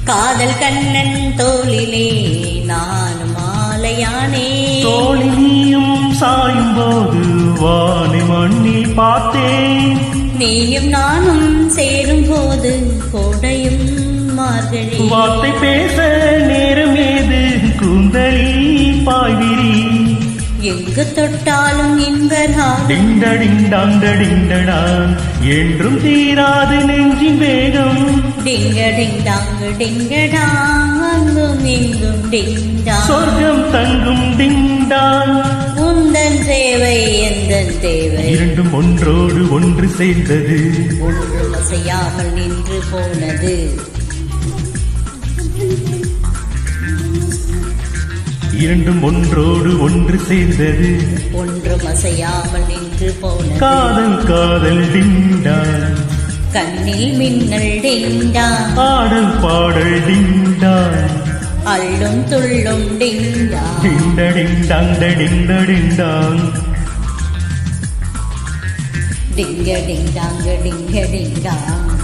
காதல் கண்ணன் தோளிலே நானும் மாலையானே. தோளில் நீயும் சாயும் போது வானை மண்ணில் பார்த்தேன். நீயும் நானும் சேரும் போது கோடையும் மார்கழி. வார்த்தை பேச நேரம் ஏது கூந்தலில் பாய்விரி. எங்கு தொட்டாலும் இன்பராகம். டிண்டடிண்டாண்டடிண்டடான் என்றும் தீராது நெஞ்சின் வேகம். டிங்கடிங்டாங்கு டிங்கடாங் அங்கும் இங்கும் டிங்டாங். சொர்க்கம் தங்கும் டிண்டான். உந்தன் தேவை எந்தன் தேவை. இரண்டும் ஒன்றோடு ஒன்று சேர்ந்தது. ஒன்றும் அசையாமல் நின்று போனது. இரண்டும் ஒன்றோடு ஒன்று சேர்ந்தது. ஒன்றும் அசையாமல் நின்று போனது. காதல் காதல் டிண்டான். கண்ணில் மின்னல் டிண்டான். ஆடல் பாடல் டிண்டான். அள்ளும் துள்ளும் டிண்டான். டிண்டடிண்டாண்டடிண்டடிண்டான். டிங்க டிங்டாங்க டிங்க டிங்டாங்.